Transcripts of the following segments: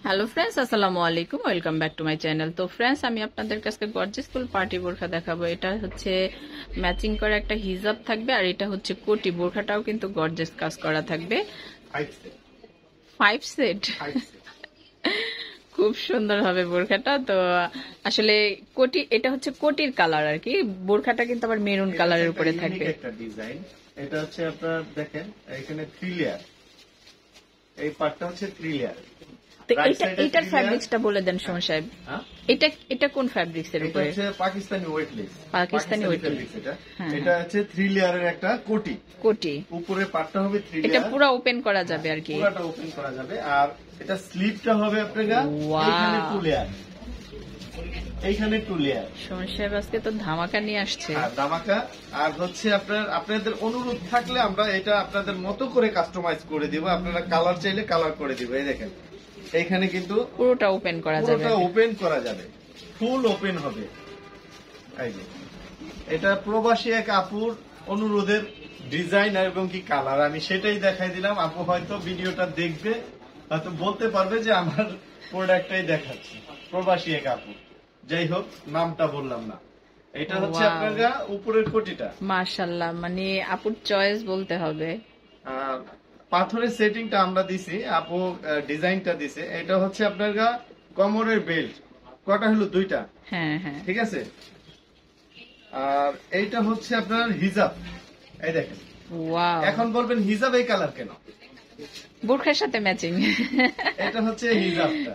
Hello friends, আসসালামু আলাইকুম, welcome back to my channel. তো ফ্রেন্ডস, আমি আপনাদের কাছে গর্জিয়াস ফুল পার্টি বোরখা দেখাবো। এটা হচ্ছে ম্যাচিং করা একটা হিজাব থাকবে, আর এটা হচ্ছে কোটি। বোরখাটাও কিন্তু গর্জিয়াস কাজ করা থাকবে। 5 সেট। খুব সুন্দর হবে বোরখাটা। তো আসলে কোটি, এটা হচ্ছে কোটির কালার আর কি। বোরখাটা কিন্তু আবার মেরুন কালারের উপরে থাকবে। একটা ডিজাইন, এটা হচ্ছে আপনার দেখেন এখানে 3 লেয়ার, এই পার্টটা হচ্ছে 3 লেয়ার। এটার ফ্যাব্রিক্সটা বলে দেন সুমন সাহেব। এটা কোন ফ্যাব্রিক্স এর উপরে? এটা হচ্ছে পাকিস্তানি ওয়েটলেস। পাকিস্তানি ওয়েটলেস। এটা হচ্ছে 3 লেয়ারের একটা কোটি। উপরে পার্টটা হবে 3 লেয়ার। এটা পুরো ওপেন করা যাবে আর কি। পুরোটা ওপেন করা যাবে। আর এটা স্লিপটা হবে আপনার এখানে 2 লেয়ার, এইখানে 2 লেয়ার। সুমন সাহেব আজকে তো ধামাকা নিয়ে আসছে। ধামাকা। আর হচ্ছে আপনাদের অনুরোধ থাকলে আমরা এটা আপনাদের মতো করে কাস্টমাইজ করে দিব। আপনারা কালার চাইলে কালার করে দিব। এই দেখেন এইখানে কিন্তু পুরোটা ওপেন করা যাবে। পুরোটা ওপেন করা যাবে, ফুল ওপেন হবে। এই যে এটা প্রবাসী এক আপুর অনুরোধের ডিজাইন এবং কি কালার, আমি সেটাই দেখাই দিলাম। আপু হয়তো ভিডিওটা দেখবে, হয়তো বলতে পারবে যে আমার প্রোডাক্টটাই দেখাচ্ছি। প্রবাসী এক আপু, যাই হোক নামটা বললাম না। এটা হচ্ছে আপনার উপরের কোটিটা। মাশাআল্লাহ, মানে আপুর চয়েস বলতে হবে। পাথরের সেটিংটা আমরা দিছি, আপু ডিজাইনটা দিছে। এটা হচ্ছে আপনার কোমরের বেল্ট, কটা হলো 2টা। হ্যাঁ হ্যাঁ, ঠিক আছে। আর এইটা হচ্ছে আপনার হিজাব। এই দেখেন, ওয়াও। এখন বলবেন হিজাব এই কালার কেন? বোরখার সাথে ম্যাচিং। এটা হচ্ছে হিজাবটা।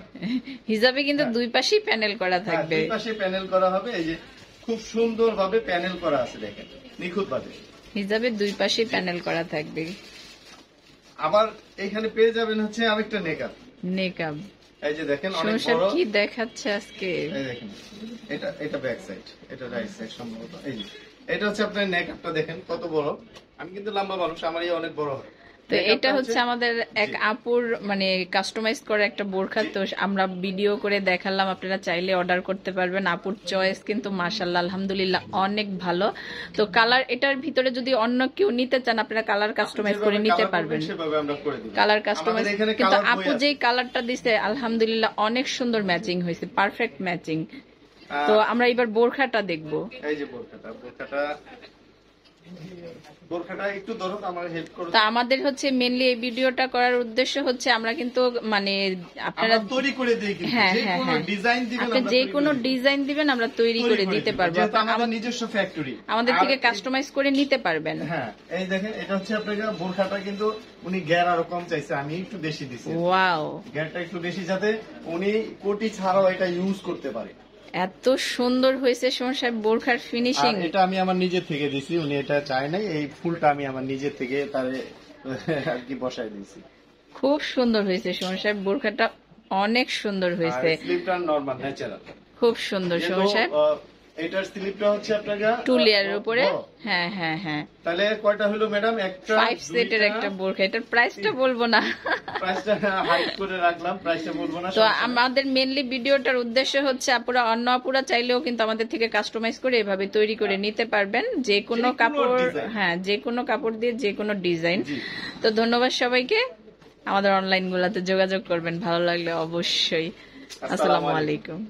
হিজাবে কিন্তু দুই পাশেই প্যানেল করা থাকবে। দুই পাশে প্যানেল করা হবে। এই যে খুব সুন্দরভাবে প্যানেল করা আছে, দেখেন নিখুঁত ভাবে। হিজাবে দুই পাশেই প্যানেল করা থাকবে। আবার এখানে পেয়ে যাবেন হচ্ছে আরেকটা নেকআপ। এই যে দেখেন অনেক বড়। কি দেখাচ্ছে আজকে? এই দেখেন, এটা ব্যাক সাইড, এটা রাইট সাইড সম্ভবত। এই যে এটা হচ্ছে আপনার নেকআপটা দেখেন কত বড়। আমি কিন্তু লম্বা মানুষ, আমার অনেক বড় হয়। তো এটা হচ্ছে আমাদের এক আপুর মানে কাস্টমাইজ করা একটা বোরখা। তো আমরা ভিডিও করে দেখালাম, আপনারা চাইলে অর্ডার করতে পারবেন। আপুর চয়েস কিন্তু মাশাআল্লাহ আলহামদুলিল্লাহ অনেক ভালো। তো কালার, এটার ভিতরে যদি অন্য কেউ নিতে চান আপনারা কালার কাস্টমাইজ করে নিতে পারবেন। কালার কাস্টমাইজ, কিন্তু আপু যেই কালারটা দিছে আলহামদুলিল্লাহ অনেক সুন্দর ম্যাচিং হয়েছে, পারফেক্ট ম্যাচিং। তো আমরা এবার বোরখাটা দেখবো। এই যে বোরখাটা একটু ধরুন, আমার হেল্প করুন। তা আমাদের হচ্ছে মেইনলি এই ভিডিওটা করার উদ্দেশ্য হচ্ছে আমরা কিন্তু মানে আপনারা তৈরি করে দিই, হ্যাঁ হ্যাঁ হ্যাঁ, ডিজাইন দিবেন, আপনি যে কোনো ডিজাইন দিবেন আমরা তৈরি করে দিতে পারবো। আমাদের নিজস্ব ফ্যাক্টরি, আমাদের থেকে কাস্টমাইজ করে নিতে পারবেন। হ্যাঁ এই দেখেন, এটা হচ্ছে আপনার বোরখাটা কিন্তু উনি গ্যার আরো কম চাইছে, আমি একটু বেশি দিছি। ওয়াও, গ্যারটা একটু বেশি যাতে উনি কোটি ছাড়াও এটা ইউজ করতে পারে। এত সুন্দর হয়েছে সুমন সাহেব বোরখার ফিনিশিং। এটা আমি আমার নিজের থেকে দিছি, উনি এটা চায় নাই। এই ফুলটা আমি আমার নিজের থেকে তারে আর কি বসাই দিয়েছি। খুব সুন্দর হয়েছে সুমন সাহেব বোরখাটা, অনেক সুন্দর হয়েছে। স্লিপটা নরমাল ন্যাচারাল, খুব সুন্দর সুমন সাহেব। এটার স্লিপটা হচ্ছে আপনার 2 লেয়ারের উপরে। হ্যাঁ হ্যাঁ হ্যাঁ। তাহলে কয়টা হলো ম্যাডাম? একটা 5 সেটের একটা বোরখা। এটার প্রাইসটা বলবো না, প্রাইসটা হাইড করে রাখলাম, প্রাইসটা বলবো না। তো আমাদের মেইনলি ভিডিওটার উদ্দেশ্য হচ্ছে অন্য আপুরা চাইলেও কিন্তু আমাদের থেকে কাস্টমাইজ করে এভাবে তৈরি করে নিতে পারবেন, যে কোনো কাপড়। হ্যাঁ, যে কোনো কাপড় দিয়ে যে কোনো ডিজাইন। তো ধন্যবাদ সবাইকে। আমাদের অনলাইন গুলাতে যোগাযোগ করবেন, ভালো লাগলে অবশ্যই। আসসালামু আলাইকুম।